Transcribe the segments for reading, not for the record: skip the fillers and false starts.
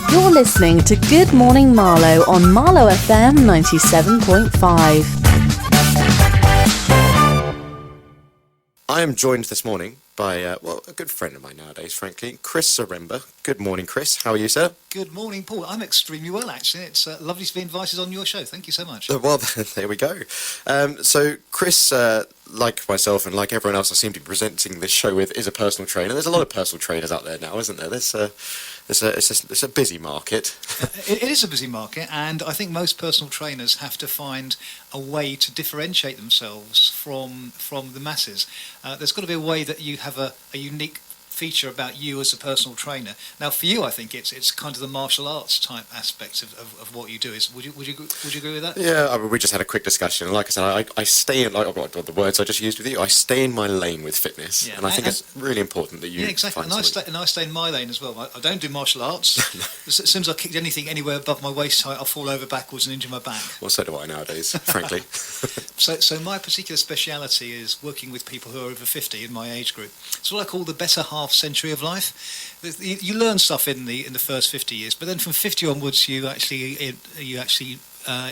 You're listening to Good Morning Marlow on MarlowFM 97.5. I am joined this morning by, a good friend of mine nowadays, frankly, Chris Saremba. Good morning, Chris. How are you, sir? Good morning, Paul. I'm extremely well, actually. It's lovely to be invited on your show. Thank you so much. Well, there we go. So, Chris, like myself and like everyone else I seem to be presenting this show with, is a personal trainer. There's a lot of personal trainers out there now, isn't there? It's a busy market. It is a busy market, and I think most personal trainers have to find a way to differentiate themselves from the masses. There's got to be a way that you have a unique feature about you as a personal trainer. Now, for you, I think it's kind of the martial arts type aspect of what you do. Would you agree with that? Yeah, I mean, we just had a quick discussion. Like I said, I stay in, like the words I just used with you, I stay in my lane with fitness. Yeah, and I think it's really important that you exactly. find and I stay in my lane as well. I don't do martial arts. As soon as I kicked anything anywhere above my waist height, I'll fall over backwards and injure my back. Well, so do I nowadays, frankly. So my particular speciality is working with people who are over 50 in my age group. It's what I call the better half century of life. You learn stuff in the first 50 years, but then from 50 onwards, you actually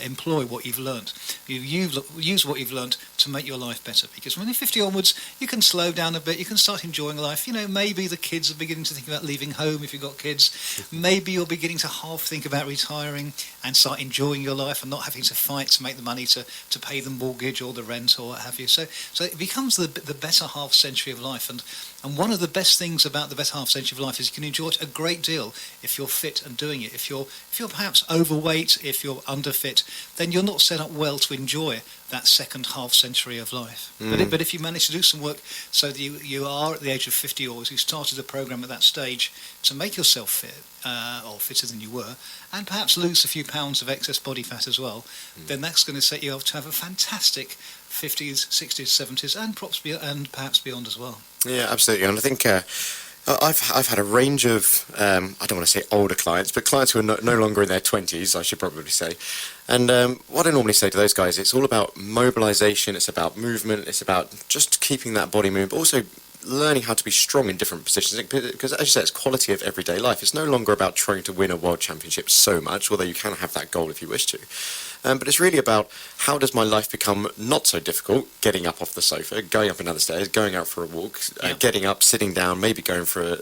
employ what you've learned. You use what you've learned to make your life better. Because when you're 50 onwards, you can slow down a bit. You can start enjoying life. You know, maybe the kids are beginning to think about leaving home if you've got kids. Maybe you're beginning to half think about retiring and start enjoying your life and not having to fight to make the money to pay the mortgage or the rent or what have you. So it becomes the better half century of life. And one of the best things about the better half century of life is you can enjoy it a great deal if you're fit and doing it. If you're perhaps overweight, if you're underfit, then you're not set up well to enjoy that second half century of life. But if you manage to do some work so that you are at the age of 50 or you started a program at that stage to make yourself fit or fitter than you were, and perhaps lose a few pounds of excess body fat as well, then that's going to set you up to have a fantastic 50s, 60s, 70s, and perhaps beyond as well. Yeah, absolutely. And I think I've had a range of, I don't want to say older clients, but clients who are no longer in their 20s, I should probably say. And what I normally say to those guys, it's all about mobilization, it's about movement, it's about just keeping that body moving, but also learning how to be strong in different positions, because as you say, it's quality of everyday life. It's no longer about trying to win a world championship so much, although you can have that goal if you wish to. But it's really about how does my life become not so difficult, getting up off the sofa, going up another stairs, going out for a walk, getting up, sitting down, maybe going for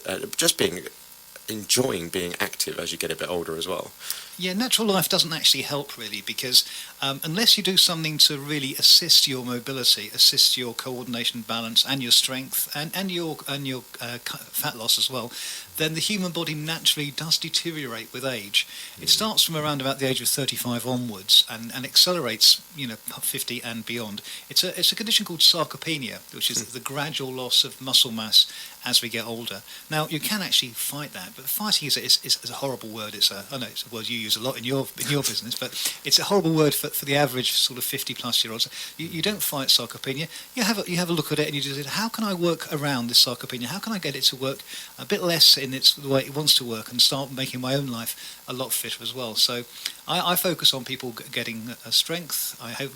enjoying being active as you get a bit older as well. Yeah, natural life doesn't actually help really, because unless you do something to really assist your mobility, assist your coordination, balance, and your strength, and your fat loss as well, then the human body naturally does deteriorate with age. It starts from around about the age of 35 onwards and accelerates, 50 and beyond. It's a condition called sarcopenia, which is the gradual loss of muscle mass as we get older. Now, you can actually fight that, but fighting is a horrible word. I know it's a word you use a lot in your business, but it's a horrible word for the average sort of 50-plus-year-olds. You don't fight sarcopenia. You have a look at it and you just say, how can I work around this sarcopenia? How can I get it to work a bit less in the way it wants to work and start making my own life a lot fitter as well? So I focus on people getting strength. I help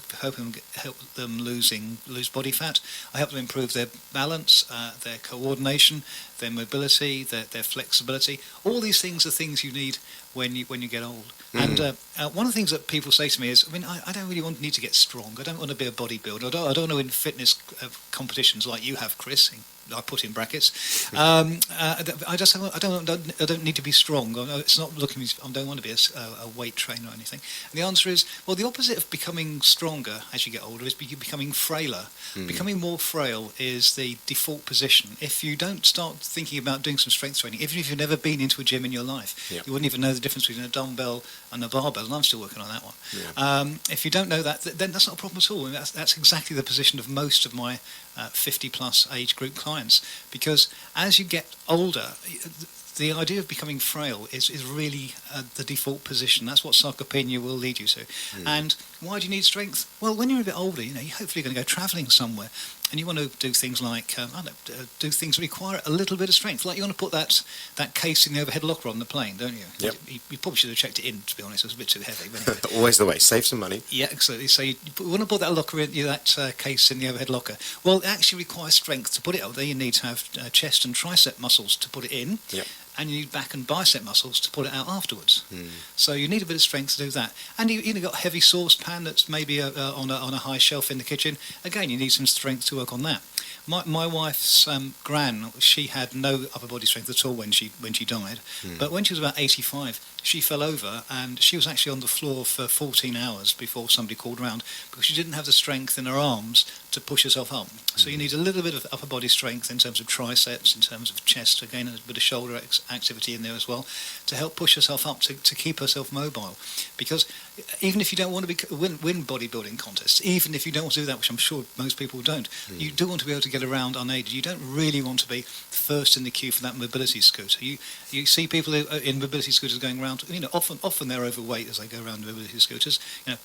them lose body fat. I help them improve their balance, their coordination, their mobility, their flexibility. All these things are things you need when you get old. And one of the things that people say to me is, I don't really need to get strong. I don't want to be a bodybuilder. I don't want to win fitness competitions like you have, Chris. I put in brackets. I don't need to be strong. It's not looking. I don't want to be a weight trainer or anything. And the answer is, well, the opposite of becoming stronger as you get older is becoming frailer. Becoming more frail is the default position. If you don't start thinking about doing some strength training, even if you've never been into a gym in your life, you wouldn't even know the difference between a dumbbell and a barbell. And I'm still working on that one. If you don't know that, then that's not a problem at all. And that's exactly the position of most of my 50-plus age group clients, because as you get older, the idea of becoming frail is really the default position. That's what sarcopenia will lead you to. And why do you need strength? Well, when you're a bit older, you're hopefully going to go travelling somewhere, and you want to do things like do things that require a little bit of strength. Like you want to put that case in the overhead locker on the plane, don't you? Yep. You probably should have checked it in, to be honest. It was a bit too heavy. But anyway. Always the way. Save some money. Yeah, absolutely. So you want to put that case in the overhead locker. Well, it actually requires strength to put it out there. You need to have chest and tricep muscles to put it in. Yep. and you need back and bicep muscles to pull it out afterwards. So you need a bit of strength to do that. And you've got a heavy saucepan that's maybe on a high shelf in the kitchen. Again, you need some strength to work on that. My wife's gran, she had no upper body strength at all when she died. But when she was about 85, she fell over and she was actually on the floor for 14 hours before somebody called round because she didn't have the strength in her arms to push herself up. So you need a little bit of upper body strength in terms of triceps, in terms of chest, again a bit of shoulder activity in there as well, to help push herself up to keep herself mobile. Because even if you don't want to win bodybuilding contests, even if you don't want to do that, which I'm sure most people don't, you do want to be able to get around unaided. You don't really want to be first in the queue for that mobility scooter. You see people in mobility scooters going around, often they're overweight as they go around mobility scooters.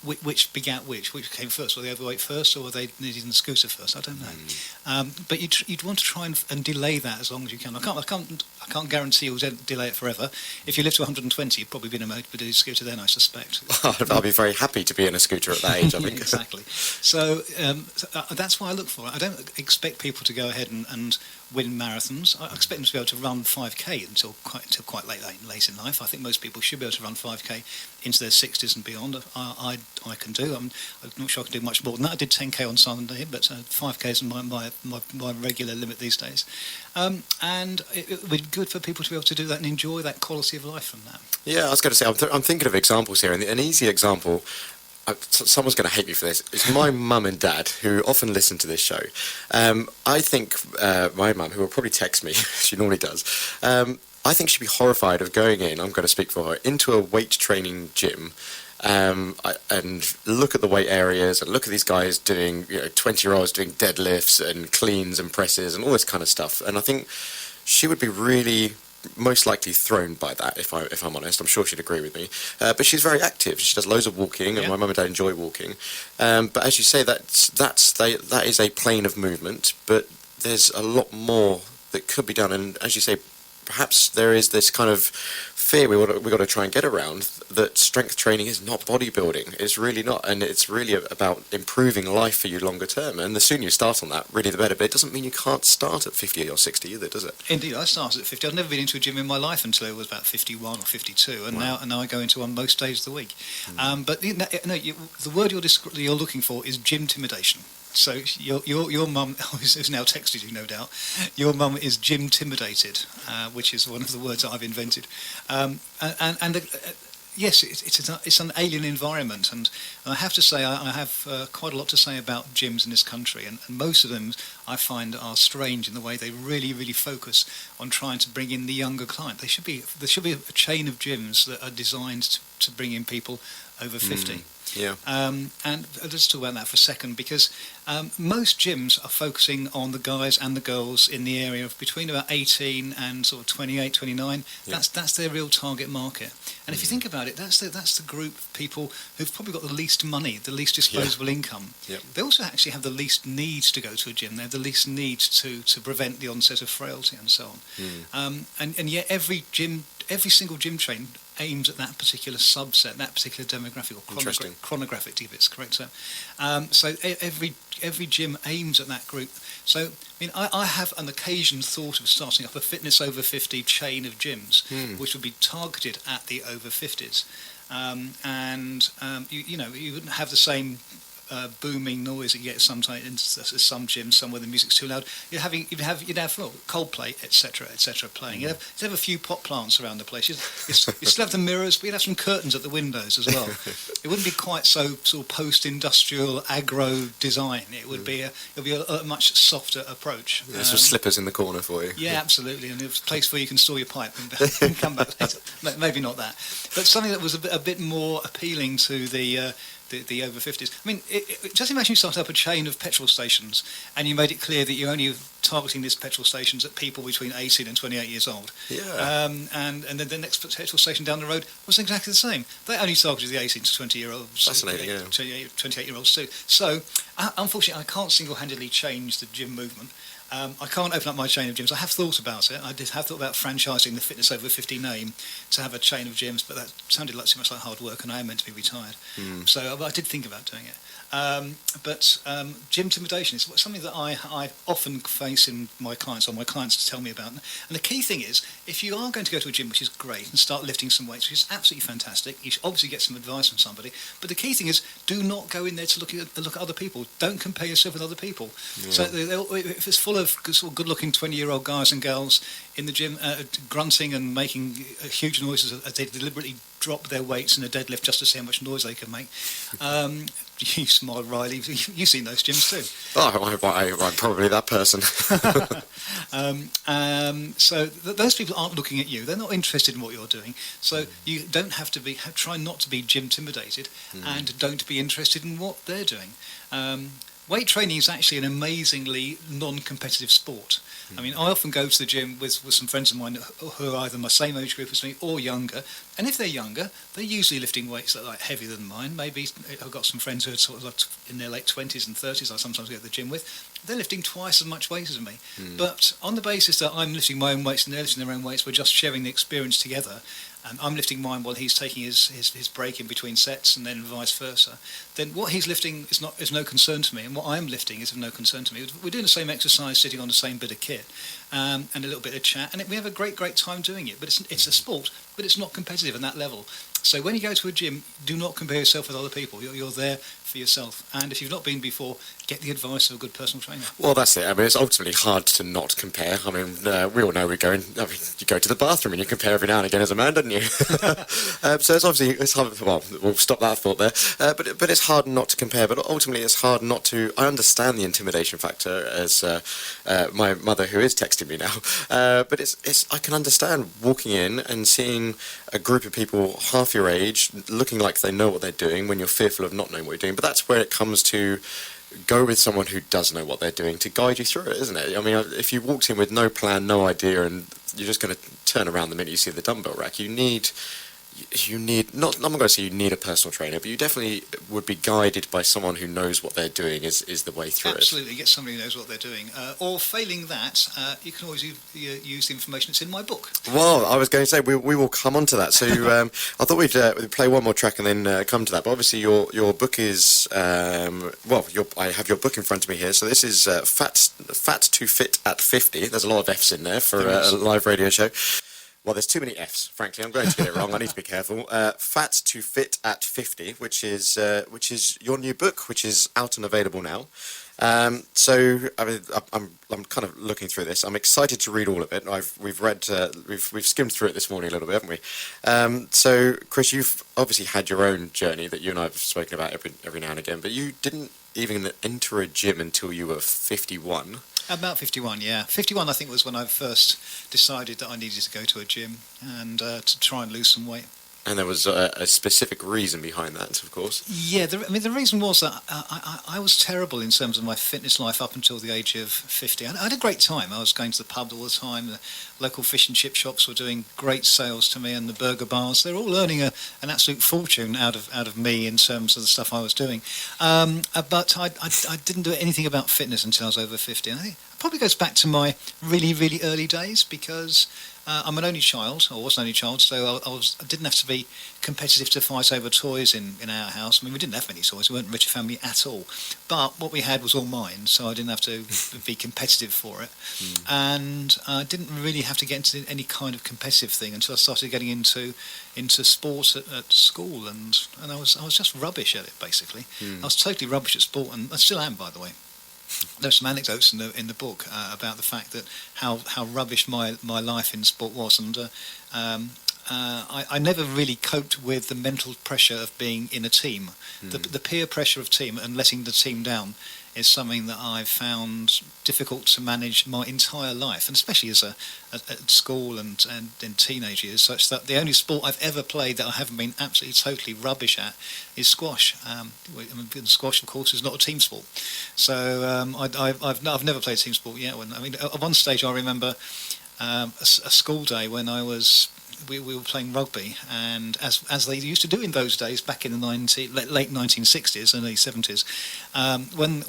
Which begat which came first? Were they overweight first, or were they needing the scooter first? I don't know. But you'd want to try and delay that as long as you can. I can't guarantee you'll delay it forever. If you live to 120, you'd probably be in a mobility scooter then, I suspect. I'll be very happy to be in a scooter at that age, I think. Exactly. So that's why I look for it. I don't expect people to go ahead and win marathons. I expect them to be able to run 5k until quite late in life. I think most people should be able to run 5k into their 60s and beyond. I can do. I'm not sure I can do much more than that. I did 10k on Sunday, but 5k is my regular limit these days. And it would be good for people to be able to do that and enjoy that quality of life from that. Yeah, I was going to say, I'm thinking of examples here, and an easy example, someone's going to hate me for this, it's my mum and dad, who often listen to this show. I think my mum, who will probably text me, she normally does, I think she'd be horrified of going in, I'm going to speak for her, into a weight training gym, and look at the weight areas, and look at these guys doing, 20-year-olds doing deadlifts and cleans and presses and all this kind of stuff. And I think she would be really most likely thrown by that, if I'm honest. I'm sure she'd agree with me. But she's very active. She does loads of walking, and my mum and dad enjoy walking. But as you say, that is a plane of movement, but there's a lot more that could be done. And as you say, perhaps there is this kind of fear we got to try and get around, that strength training is not bodybuilding. It's really not, and it's really about improving life for you longer term. And the sooner you start on that, really the better. But it doesn't mean you can't start at 50 or 60 either, does it? Indeed, I started at 50. I've never been into a gym in my life until I was about 51 or 52, and now I go into one most days of the week. But the word you're looking for is gym intimidation. So your mum, who's now texted you, no doubt, your mum is gym intimidated, which is one of the words that I've invented. Yes, it's an alien environment, and I have to say I have quite a lot to say about gyms in this country, and most of them I find are strange in the way they really, really focus on trying to bring in the younger client. There should be a chain of gyms that are designed to bring in people over 50. Yeah. And let's talk about that for a second, because most gyms are focusing on the guys and the girls in the area of between about 18 and sort of 28, 29. Yeah. That's their real target market. And if you think about it, that's the group of people who've probably got the least money, the least disposable income. Yeah. They also actually have the least need to go to a gym. They have the least need to prevent the onset of frailty and so on. And yet every single gym chain aims at that particular subset, that particular demographic, or chronographic, if it's correct. So every gym aims at that group. So I have on occasion thought of starting up a fitness over 50 chain of gyms, which would be targeted at the over 50s, you wouldn't have the same booming noise that you get sometimes in some gyms, somewhere the music's too loud. You'd have Coldplay, etc. playing. You'd have a few pot plants around the place. You'd still have the mirrors, but you'd have some curtains at the windows as well. It wouldn't be quite so sort of post-industrial aggro design. It would be a much softer approach. Yeah, some slippers in the corner for you. Yeah, absolutely, and a place where you can store your pipe and come back later. Maybe not that, but something that was a bit more appealing to the over 50s. I mean, just imagine you start up a chain of petrol stations and you made it clear that you're only targeting these petrol stations at people between 18 and 28 years old. Yeah. And then the next petrol station down the road was exactly the same. They only targeted the 18 to 20-year-olds. Fascinating, yeah. 28-year-olds too. So, unfortunately, I can't single-handedly change the gym movement. I can't open up my chain of gyms. I have thought about it. I have thought about franchising the Fitness Over 50 name to have a chain of gyms, but that sounded too much like hard work, and I am meant to be retired. So I did think about doing it. But gym intimidation is something that I often face in my clients, or my clients tell me about. And the key thing is, if you are going to go to a gym, which is great, and start lifting some weights, which is absolutely fantastic, you should obviously get some advice from somebody. But the key thing is, do not go in there to look at other people. Don't compare yourself with other people. Yeah. So if it's full of sort of good-looking 20-year-old guys and girls in the gym grunting and making huge noises as they deliberately drop their weights in a deadlift just to see how much noise they can make. You smile, Riley. You've seen those gyms too. Oh, I'm probably that person. So those people aren't looking at you. They're not interested in what you're doing. So you don't have to be. Try not to be gym intimidated, and don't be interested in what they're doing. Weight training is actually an amazingly non-competitive sport. I mean, I often go to the gym with some friends of mine who are either my same age group as me or younger. And if they're younger, they're usually lifting weights that are like heavier than mine. Maybe I've got some friends who are sort of like in their late 20s and 30s I sometimes go to the gym with. They're lifting twice as much weight as me. But on the basis that I'm lifting my own weights and they're lifting their own weights, we're just sharing the experience together. And I'm lifting mine while he's taking his break in between sets, and then vice versa. Then what he's lifting is no concern to me, and what I'm lifting is of no concern to me. We're doing the same exercise, sitting on the same bit of kit, and a little bit of chat, and we have a great time doing it. But it's a sport, but it's not competitive on that level. So when you go to a gym, do not compare yourself with other people. You're there for yourself. And if you've not been before, get the advice of a good personal trainer. Well, that's it. I mean, it's ultimately hard to not compare. I mean, we all know you go to the bathroom and you compare every now and again as a man, don't you? So it's hard. Well, we'll stop that thought there. But it's hard not to compare. But ultimately, it's hard not to. I understand the intimidation factor, as my mother, who is texting me now. But I can understand walking in and seeing a group of people half your age looking like they know what they're doing when you're fearful of not knowing what you're doing. But that's where it comes to go with someone who does know what they're doing to guide you through it, isn't it? I mean, if you walked in with no plan, no idea, and you're just going to turn around the minute you see the dumbbell rack, you need not. I'm not going to say you need a personal trainer, but you definitely would be guided by someone who knows what they're doing is the way through Absolutely, get somebody who knows what they're doing. Or failing that, you can always use the information that's in my book. Well, I was going to say we will come on to that. So I thought we'd play one more track and then come to that. But obviously your book is I have your book in front of me here. So this is Fat to Fit at 50. There's a lot of F's in there for a live radio show. Well, there's too many F's, frankly. I'm going to get it wrong. I need to be careful. Fat to Fit at 50, which is your new book, which is out and available now. So I mean, I'm kind of looking through this. I'm excited to read all of it. We've skimmed through it this morning a little bit, haven't we? So Chris, you've obviously had your own journey that you and I have spoken about every now and again, but you didn't even enter a gym until you were 51. About 51, yeah. 51, I think, was when I first decided that I needed to go to a gym and to try and lose some weight. And there was a specific reason behind that, of course. Yeah, the reason was that I was terrible in terms of my fitness life up until the age of 50. I had a great time. I was going to the pub all the time. The local fish and chip shops were doing great sales to me, and the burger bars. They're all earning an absolute fortune out of me in terms of the stuff I was doing. But I didn't do anything about fitness until I was over 50. And I think it probably goes back to my really, really early days because I'm an only child, or was an only child, so I didn't have to be competitive to fight over toys in our house. I mean, we didn't have many toys, we weren't a rich family at all. But what we had was all mine, so I didn't have to be competitive for it. And I didn't really have to get into any kind of competitive thing until I started getting into sport at school, and I was just rubbish at it, basically. I was totally rubbish at sport, and I still am, by the way. There's some anecdotes in the book about the fact that how rubbish my life in sport was, and I never really coped with the mental pressure of being in a team. The peer pressure of team and letting the team down is something that I've found difficult to manage my entire life, and especially at school and in teenage years, such that the only sport I've ever played that I haven't been absolutely totally rubbish at is squash. Squash, of course, is not a team sport. So I've never played team sport yet. At one stage I remember a school day when I was we were playing rugby, and as they used to do in those days, back in the late 1960s, early 70s,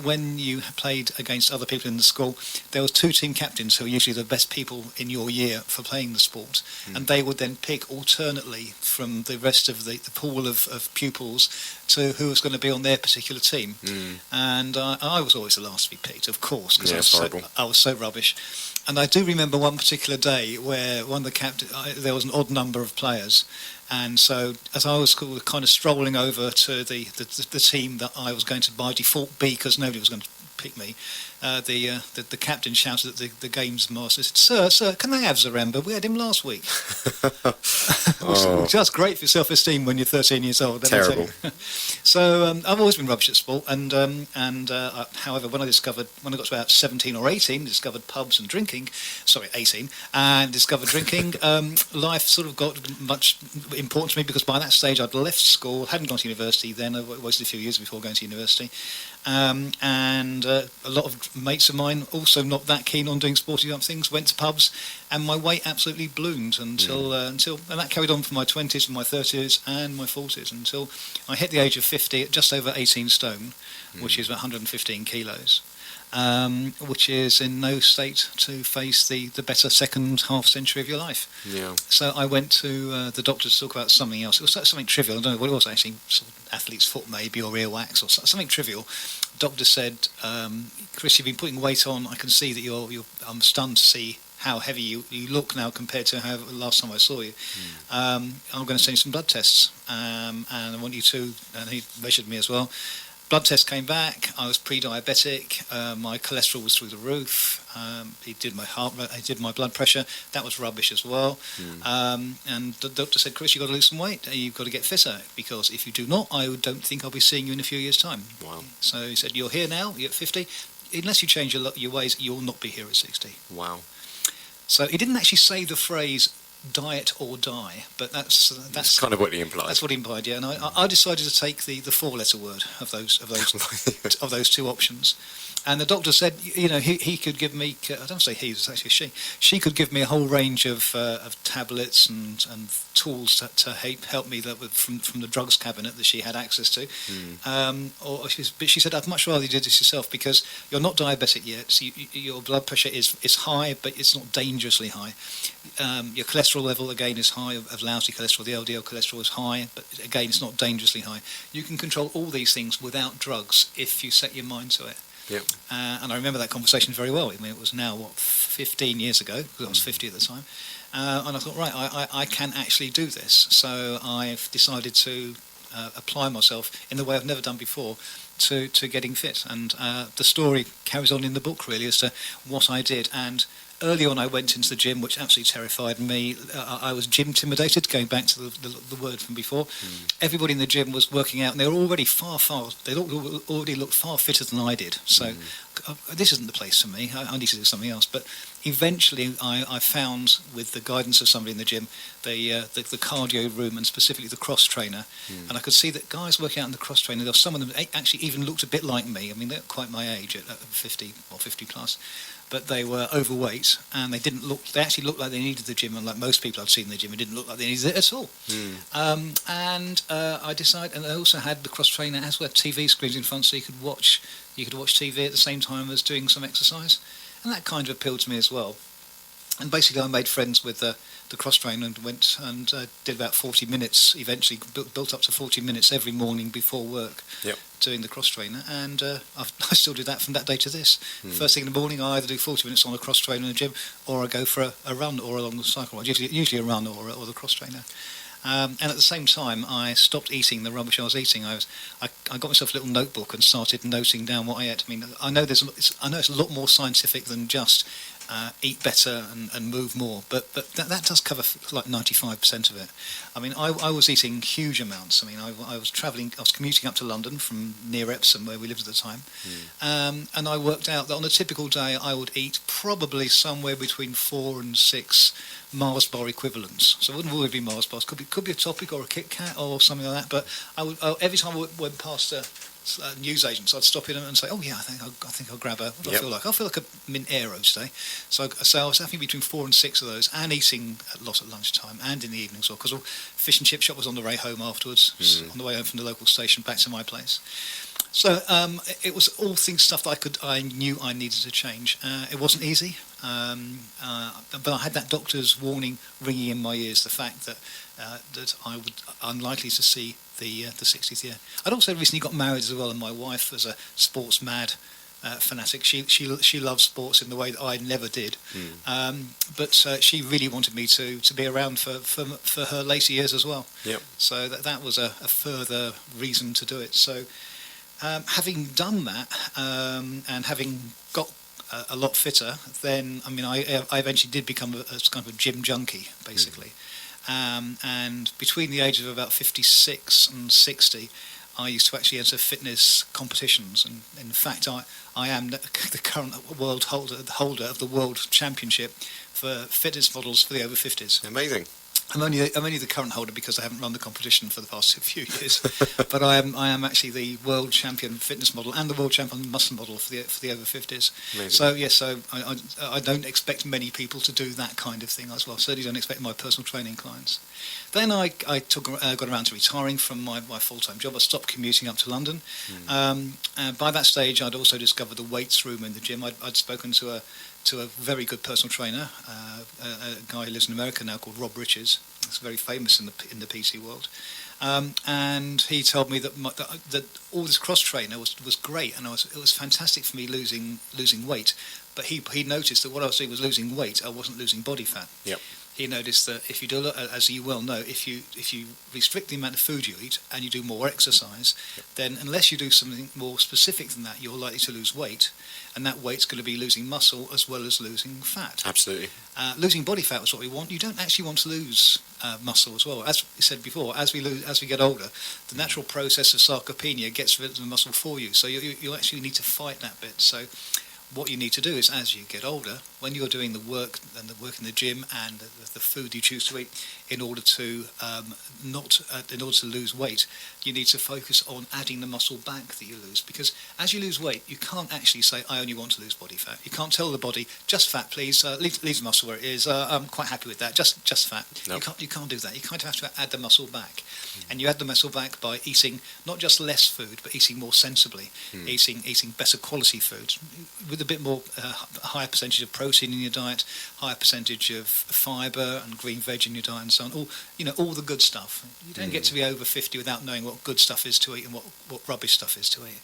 when you played against other people in the school, there was two team captains who were usually the best people in your year for playing the sport, and they would then pick alternately from the rest of the pool of pupils to who was going to be on their particular team. And I was always the last to be picked, of course, because I was so rubbish. And I do remember one particular day where one of the captains, there was an odd number of players, and so as I was kind of strolling over to the team that I was going to by default be, because nobody was going to pick me, the captain shouted at the games master, said, Sir, can I have Saremba? We had him last week. Just great for self-esteem when you're 13 years old. Terrible. So I've always been rubbish at sport, and however, when I got to about 17 or 18, discovered pubs and drinking. Sorry, 18, and discovered drinking. Life sort of got much important to me, because by that stage I'd left school, hadn't gone to university then. I wasted a few years before going to university. And a lot of mates of mine, also not that keen on doing sporty type things, went to pubs, and my weight absolutely bloomed until and that carried on for my 20s and my 30s and my 40s until I hit the age of 50 at just over 18 stone, which is about 115 kilos. Which is in no state to face the better second half century of your life. Yeah. So I went to the doctor to talk about something else. It was something trivial. I don't know what it was actually. Sort of athlete's foot maybe, or earwax, or something trivial. The doctor said, "Chris, you've been putting weight on. I can see that you're. I'm stunned to see how heavy you look now compared to how last time I saw you. I'm going to send you some blood tests, and I want you to." And he measured me as well. Blood test came back. I was pre-diabetic. My cholesterol was through the roof. He did my heart rate. He did my blood pressure. That was rubbish as well. And the doctor said, "Chris, you've got to lose some weight. You've got to get fitter, because if you do not, I don't think I'll be seeing you in a few years' time." Wow. So he said, "You're here now. You're at 50. Unless you change your ways, you'll not be here at 60." Wow. So he didn't actually say the phrase "diet or die," but that's kind of what he implied. That's what he implied, yeah. And I decided to take the four-letter word of those two options. And the doctor said, he could give me. I don't say he, it was actually she. She could give me a whole range of tablets and tools to help me from the drugs cabinet that she had access to. But she said, "I'd much rather you did this yourself, because you're not diabetic yet. So your blood pressure is high, but it's not dangerously high. Your cholesterol level again is high, of lousy cholesterol. The LDL cholesterol is high, but again it's not dangerously high. You can control all these things without drugs if you set your mind to it." Yep. And I remember that conversation very well. I mean, it was now 15 years ago, because I was 50 at the time. And I thought, right, I can actually do this. So I've decided to apply myself in the way I've never done before to getting fit. And the story carries on in the book, really, as to what I did. And early on, I went into the gym, which absolutely terrified me. I was gym-intimidated, going back to the word from before. Everybody in the gym was working out, and they were already they already looked far fitter than I did. So this isn't the place for me. I need to do something else. But eventually, I found, with the guidance of somebody in the gym, the cardio room, and specifically the cross trainer. And I could see that guys working out in the cross trainer, there were some of them actually even looked a bit like me. I mean, they're quite my age, at 50 or 50 plus. But they were overweight, and they actually looked like they needed the gym, and like most people I've seen in the gym, it didn't look like they needed it at all. I decided, and I also had the cross trainer as well, TV screens in front, so you could watch TV at the same time as doing some exercise, and that kind of appealed to me as well. And basically, I made friends with the cross trainer and went and did about 40 minutes. Eventually, built up to 40 minutes every morning before work. Yep. Doing the cross trainer, and I still do that from that day to this. First thing in the morning, I either do 40 minutes on a cross trainer in the gym, or I go for a run or along the cycle ride. Usually a run or the cross trainer. And at the same time, I stopped eating the rubbish I was eating. I got myself a little notebook and started noting down what I ate. I mean, I know it's a lot more scientific than just eat better and move more, but that does cover like 95% of it. I mean, I was eating huge amounts. I mean, I was commuting up to London from near Epsom, where we lived at the time, and I worked out that on a typical day I would eat probably somewhere between 4 and 6 Mars bar equivalents. So it wouldn't always be Mars bars. Could be a Topic or a Kit Kat or something like that. But I would every time I went past newsagents. I'd stop in and say, "Oh yeah, I think I'll grab a. What do I feel like? I feel like a mint aero today." So I was having between 4 and 6 of those, and eating a lot at lunchtime and in the evenings, because fish and chip shop was on the way home afterwards, on the way home from the local station back to my place. So it was all stuff that I knew I needed to change. It wasn't easy, but I had that doctor's warning ringing in my ears. The fact that I would unlikely to see the 60th year. I'd also recently got married as well, and my wife was a sports mad fanatic. She loves sports in the way that I never did, but she really wanted me to be around for her later years as well. Yep. So that was a further reason to do it. So having done that and having got a lot fitter, then I eventually did become a kind of a gym junkie, basically. And between the ages of about 56 and 60, I used to actually enter fitness competitions, and in fact I am the current world holder of the world championship for fitness models for the over-50s. Amazing. I'm only the current holder because I haven't run the competition for the past few years, but I am actually the world champion fitness model and the world champion muscle model for the over 50s. Amazing. So yes, I don't expect many people to do that kind of thing as well. Certainly don't expect my personal training clients. Then I got around to retiring from my full-time job. I stopped commuting up to London. By that stage, I'd also discovered the weights room in the gym. I'd spoken to a very good personal trainer, a guy who lives in America now called Rob Riches. He's very famous in the PT world, and he told me that all this cross trainer was great, and it was fantastic for me losing weight. But he noticed that what I was doing was losing weight. I wasn't losing body fat. Yep. He noticed that if you do, as you well know, if you restrict the amount of food you eat and you do more exercise, then unless you do something more specific than that, you're likely to lose weight, and that weight's going to be losing muscle as well as losing fat. Absolutely. Losing body fat is what we want. You don't actually want to lose muscle as well. As we said before, as we get older, the natural process of sarcopenia gets rid of the muscle for you. So you actually need to fight that bit. So what you need to do is, as you get older, when you're doing the work in the gym and the food you choose to eat, in order to lose weight, you need to focus on adding the muscle back that you lose. Because as you lose weight, you can't actually say, "I only want to lose body fat." You can't tell the body, "Just fat, please. Leave the muscle where it is. I'm quite happy with that. Just fat." Nope. You can't do that. You kind of have to add the muscle back, and you add the muscle back by eating not just less food, but eating more sensibly, eating better quality food with a bit more higher percentage of protein in your diet, higher percentage of fibre and green veg in your diet, and so on. All the good stuff. You don't get to be over 50 without knowing what good stuff is to eat and what rubbish stuff is to eat.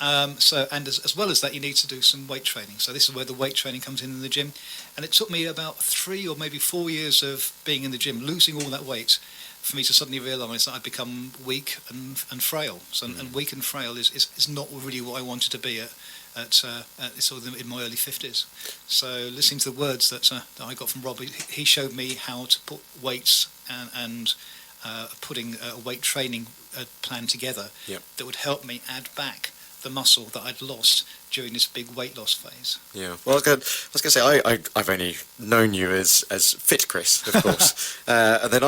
And as well as that, you need to do some weight training. So this is where the weight training comes in the gym. And it took me about 3 or maybe 4 years of being in the gym, losing all that weight, for me to suddenly realise that I'd become weak and frail. So, and weak and frail is not really what I wanted to be at sort of in my early 50s. So listening to the words that I got from Rob, he showed me how to put weights and putting a weight training plan together that would help me add back the muscle that I'd lost during this big weight loss phase. Yeah. Well, I was going to say I've only known you as Fit Chris, of course, and then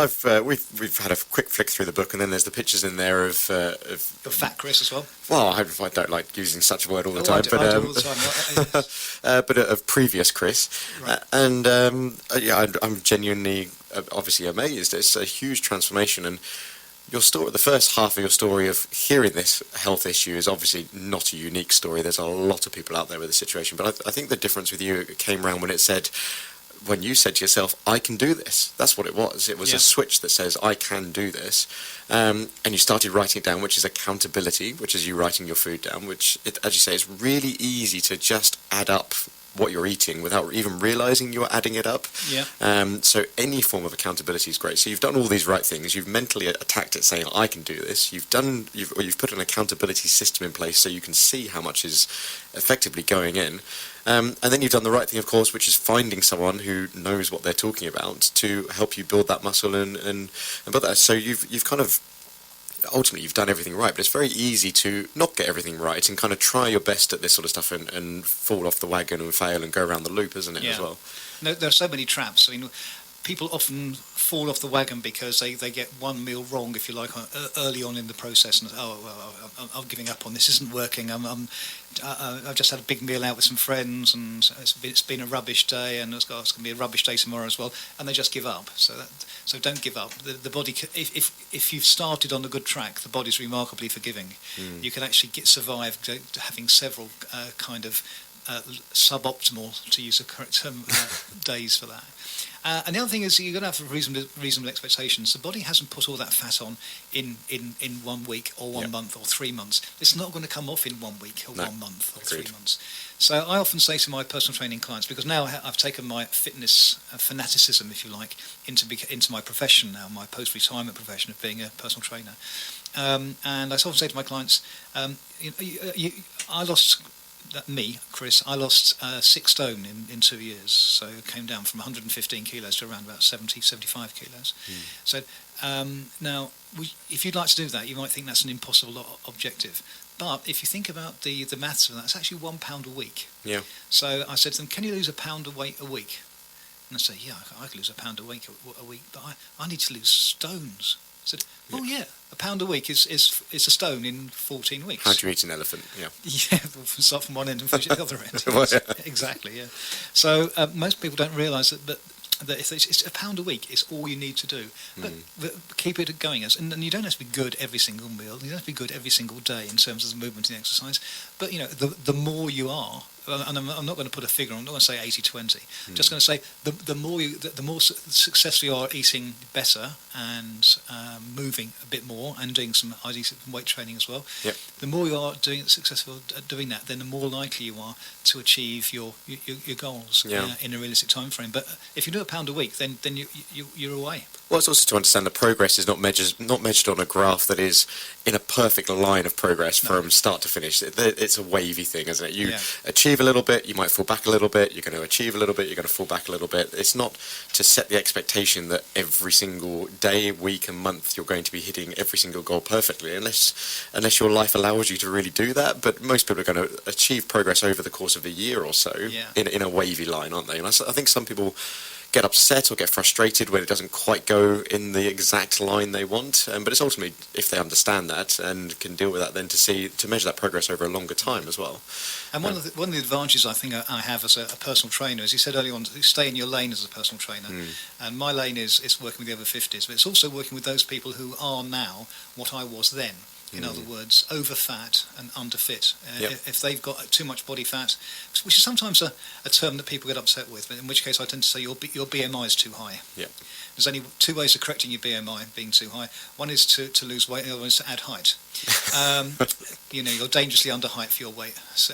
we've had a quick flick through the book, and then there's the pictures in there of Fat Chris as well. Well, I don't like using such a word all the time, but I do all the time. But of previous Chris, right. I'm genuinely obviously amazed. It's a huge transformation, and your story, the first half of your story of hearing this health issue is obviously not a unique story. There's a lot of people out there with this situation. But I think the difference with you came around when you said to yourself, "I can do this." That's what it was. It was a switch that says, "I can do this." And you started writing it down, which is accountability, which is you writing your food down, which, as you say, is really easy to just add up what you're eating without even realizing you're adding it up. So any form of accountability is great. So you've done all these right things. You've mentally attacked it, saying, "I can do this." You've put an accountability system in place so you can see how much is effectively going in. And then you've done the right thing, of course, which is finding someone who knows what they're talking about to help you build that muscle and build that. So you've kind of ultimately you've done everything right, but it's very easy to not get everything right and kind of try your best at this sort of stuff and fall off the wagon and fail and go around the loop, isn't it, as well? No, there are so many traps. I mean, people often fall off the wagon because they get one meal wrong, if you like, early on in the process, and I'm giving up on this. Isn't working. I've just had a big meal out with some friends, and it's been a rubbish day, and it's going to be a rubbish day tomorrow as well, and they just give up. So don't give up. The body, if you've started on a good track, the body's remarkably forgiving. You can actually survive having several kind of suboptimal, to use the correct term, days for that. And the other thing is you've got to have reasonable expectations. The body hasn't put all that fat on in 1 week or 1 month or 3 months. It's not going to come off in 1 week or 1 month or Agreed. 3 months. So I often say to my personal training clients, because now I've taken my fitness fanaticism, if you like, into my profession now, my post-retirement profession of being a personal trainer. And I often say to my clients, Chris, I lost 6 stone in 2 years. So I came down from 115 kilos to around about 75 kilos. So now, if you'd like to do that, you might think that's an impossible objective. But if you think about the maths of that, it's actually £1 a week. Yeah. So I said to them, can you lose a pound of weight a week? And I said, yeah, I could lose a pound of weight a week, but I need to lose stones. I said, oh yeah, a pound a week is a stone in 14 weeks. How do you eat an elephant? Yeah. Yeah, start from one end and finish at the other end. Well, yeah. Exactly, yeah. So most people don't realise that if it's a pound a week, it's all you need to do. But keep it going. And you don't have to be good every single meal. You don't have to be good every single day in terms of the movement and exercise. But, the more you are, and I'm not going to put a figure on, I'm not going to say 80-20. I'm just going to say the more successful you are eating better and moving a bit more and doing some weight training as well, yep. the more you are successful at doing that, then the more likely you are to achieve your goals in a realistic time frame. But if you do a pound a week, then you're away. Well, it's also to understand the progress is not measured on a graph that is in a perfect line of progress from start to finish. It's a wavy thing, isn't it? You achieve a little bit, you might fall back a little bit, you're going to achieve a little bit, you're going to fall back a little bit. It's not to set the expectation that every single day, week and month you're going to be hitting every single goal perfectly, unless your life allows you to really do that. But most people are going to achieve progress over the course of a year or so in a wavy line, aren't they? And I think some people get upset or get frustrated when it doesn't quite go in the exact line they want. But it's ultimately, if they understand that and can deal with that, then to measure that progress over a longer time as well. And one of the advantages I think I have as a personal trainer, as you said earlier on, stay in your lane as a personal trainer. And my lane is working with the over-50s, but it's also working with those people who are now what I was then. In other words, over fat and under fit. If they've got too much body fat, which is sometimes a term that people get upset with, but in which case I tend to say your BMI is too high. Yep. There's only 2 ways of correcting your BMI being too high. One is to lose weight, the other one is to add height. You're dangerously under height for your weight. So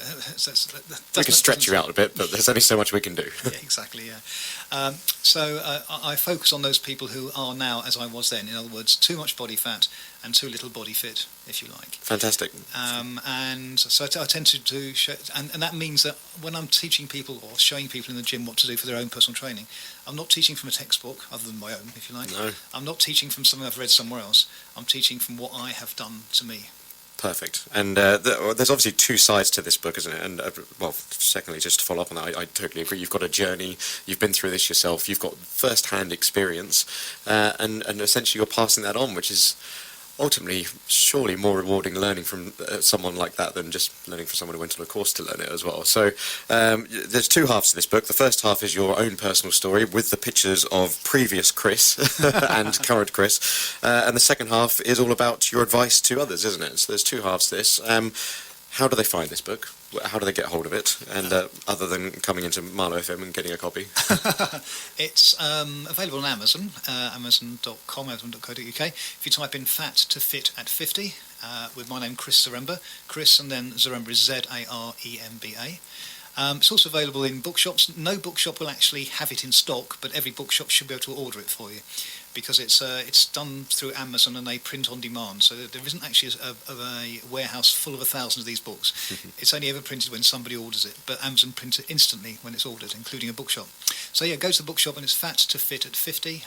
we can stretch you out a bit, but there's only so much we can do. Yeah, exactly, yeah. So I focus on those people who are now as I was then. In other words, too much body fat and too little body fit, if you like. Fantastic. And so I tend to do, and that means that when I'm teaching people or showing people in the gym what to do for their own personal training, I'm not teaching from a textbook, other than my own, if you like. No. I'm not teaching from something I've read somewhere else. I'm teaching from what I have done to me. Perfect. And there's obviously 2 sides to this book, isn't it? And secondly, just to follow up on that, I totally agree. You've got a journey. You've been through this yourself. You've got first-hand experience, and essentially you're passing that on, which is ultimately surely more rewarding learning from someone like that than just learning from someone who went on a course to learn it as well. So there's 2 halves to this book. The first half is your own personal story with the pictures of previous Chris and current Chris, and the second half is all about your advice to others, isn't it? So there's 2 halves to this. How do they find this book? How do they get hold of it? And other than coming into Marlow FM and getting a copy? It's available on Amazon, amazon.com, amazon.co.uk. If you type in fat to fit at 50, with my name, Chris Saremba. Chris, and then Saremba is Zaremba. It's also available in bookshops. No bookshop will actually have it in stock, but every bookshop should be able to order it for you. because it's done through Amazon and they print on demand. So there isn't actually a warehouse full of 1,000 of these books. It's only ever printed when somebody orders it, but Amazon prints it instantly when it's ordered, including a bookshop. So yeah, go to the bookshop and it's Fat to Fit at 50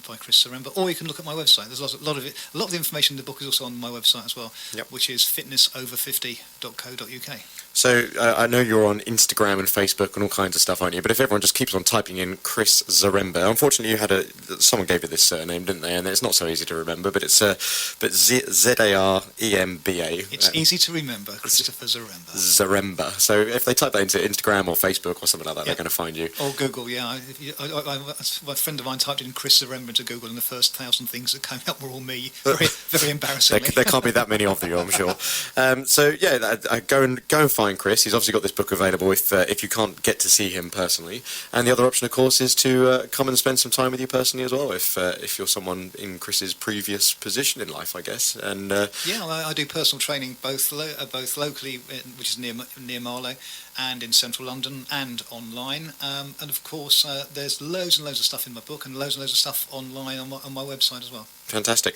by Chris Saremba, or you can look at my website. There's a lot of it. A lot of the information in the book is also on my website as well, which is fitnessover50.co.uk. So I know you're on Instagram and Facebook and all kinds of stuff, aren't you? But if everyone just keeps on typing in Chris Saremba, unfortunately someone gave it this surname, didn't they? And it's not so easy to remember, but it's Zaremba. It's easy to remember, Christopher Saremba. Zaremba. So if they type that into Instagram or Facebook or something like that, they're going to find you. Or Google, yeah. A friend of mine typed in Chris Saremba into Google, and the first 1,000 things that came up were all me. Very, very embarrassingly. There can't be that many of you, I'm sure. So yeah, go and find Chris. He's obviously got this book available if you can't get to see him personally. And the other option, of course, is to come and spend some time with you personally as well, if you're someone in Chris's previous position in life, I guess. And I do personal training both locally, which is near Marlow, and in central London, and online. And of course, there's loads and loads of stuff in my book, and loads of stuff online on my website as well. Fantastic.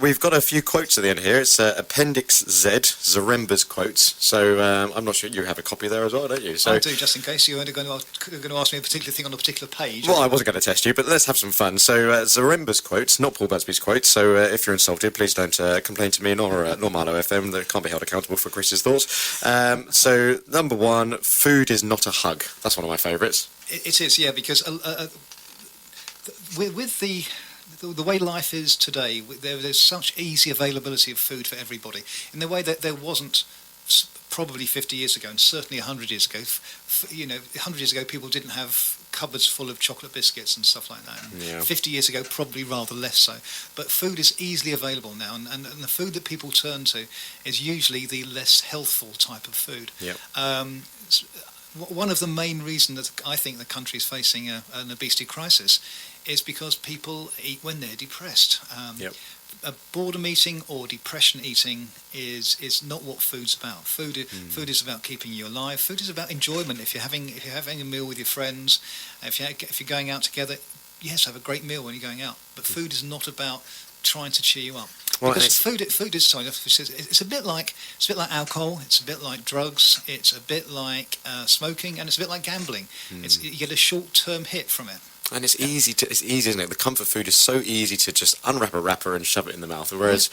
We've got a few quotes at the end here. It's Appendix Z, Zaremba's quotes. So I'm not sure you have a copy there as well, don't you? So I do, just in case you were going to ask me a particular thing on a particular page. Well, I wasn't going to test you, but let's have some fun. So Zaremba's quotes, not Paul Busby's quotes. So if you're insulted, please don't complain to me nor Marlow FM. They can't be held accountable for Chris's thoughts. So number one, food is not a hug. That's one of my favourites. It is, yeah, because with the way life is today, there's such easy availability of food for everybody, in the way that there wasn't probably 50 years ago, and certainly 100 years ago. 100 years ago, people didn't have cupboards full of chocolate biscuits and stuff like that. Yeah. 50 years ago, probably rather less so. But food is easily available now, and the food that people turn to is usually the less healthful type of food. Yep. One of the main reasons that I think the country is facing an obesity crisis is because people eat when they're depressed. A boredom eating or depression eating is not what food's about. Food is about keeping you alive. Food is about enjoyment. If you're having a meal with your friends, if you're going out together, yes, have a great meal when you're going out. But food is not about trying to cheer you up. Well, because food is something. It's a bit like alcohol. It's a bit like drugs. It's a bit like smoking, and it's a bit like gambling. You get a short-term hit from it. And it's easy, isn't it? The comfort food is so easy to just unwrap a wrapper and shove it in the mouth, whereas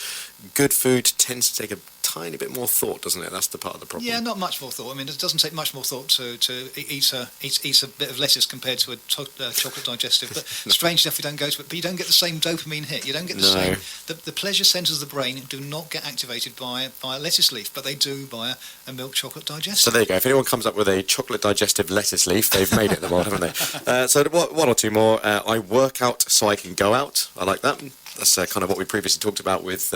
good food tends to take a tiny bit more thought, doesn't it? That's the part of the problem. Yeah, not much more thought. I mean, it doesn't take much more thought to eat a bit of lettuce compared to a chocolate digestive. But strange enough, you don't go to it, but you don't get the same dopamine hit. You don't get the same. The pleasure centres of the brain do not get activated by a lettuce leaf, but they do by a milk chocolate digestive. So there you go. If anyone comes up with a chocolate digestive lettuce leaf, they've made it in the world, haven't they? So one or two more. I work out so I can go out. I like that. That's kind of what we previously talked about with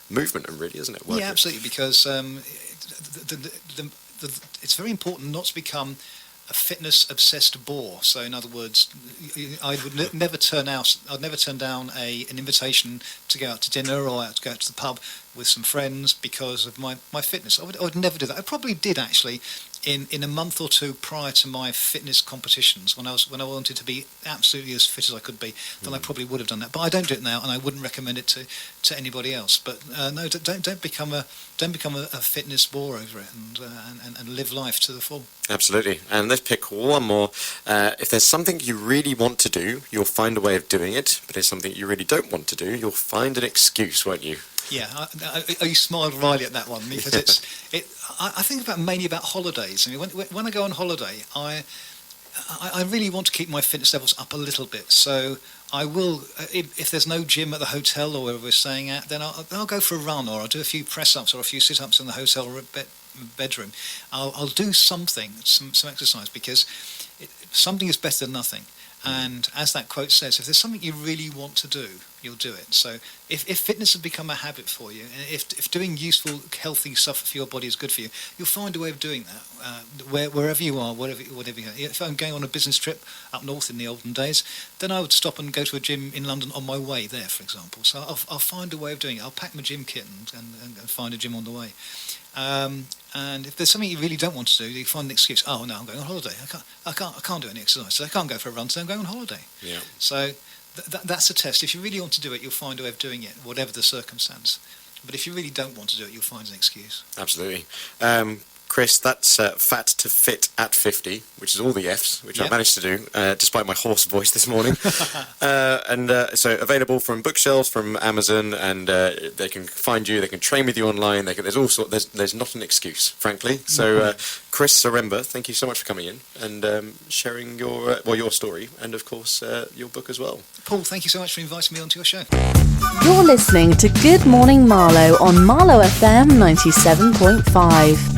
movement, really, isn't it? Yeah, absolutely, because it's very important not to become a fitness-obsessed bore. So, in other words, I would never turn down an invitation to go out to dinner or to go out to the pub with some friends because of my fitness. I would never do that. I probably did, actually, in a month or two prior to my fitness competitions, when I wanted to be absolutely as fit as I could be, then I probably would have done that. But I don't do it now, and I wouldn't recommend it to anybody else. But no, don't become a fitness bore over it, and live life to the full. Absolutely. And let's pick one more. If there's something you really want to do, you'll find a way of doing it. But if there's something you really don't want to do, you'll find an excuse, won't you? Yeah, I smiled wryly at that one because I think mainly about holidays. I mean, when I go on holiday, I really want to keep my fitness levels up a little bit. So I will, if there's no gym at the hotel or wherever we're staying at, then I'll go for a run, or I'll do a few press-ups or a few sit-ups in the hotel bedroom. I'll do something, some exercise, because something is better than nothing. And as that quote says, if there's something you really want to do, you'll do it. So if fitness has become a habit for you, and if doing useful, healthy stuff for your body is good for you, you'll find a way of doing that wherever you are, whatever you are. If I'm going on a business trip up north in the olden days, then I would stop and go to a gym in London on my way there, for example. So I'll find a way of doing it. I'll pack my gym kit and find a gym on the way. And if there's something you really don't want to do, you find an excuse. Oh no, I'm going on holiday. I can't do any exercise. So I can't go for a run. So I'm going on holiday. Yeah. So That's a test. If you really want to do it, you'll find a way of doing it, whatever the circumstance. But if you really don't want to do it, you'll find an excuse. Absolutely. Chris, that's Fat to Fit at 50, which is all the Fs, which I managed to do, despite my hoarse voice this morning. So available from bookshelves, from Amazon, and they can find you, they can train with you online, there's all there's not an excuse, frankly. So Chris Saremba, thank you so much for coming in and sharing your story, and of course your book as well. Paul, thank you so much for inviting me onto your show. You're listening to Good Morning Marlow on Marlow FM 97.5.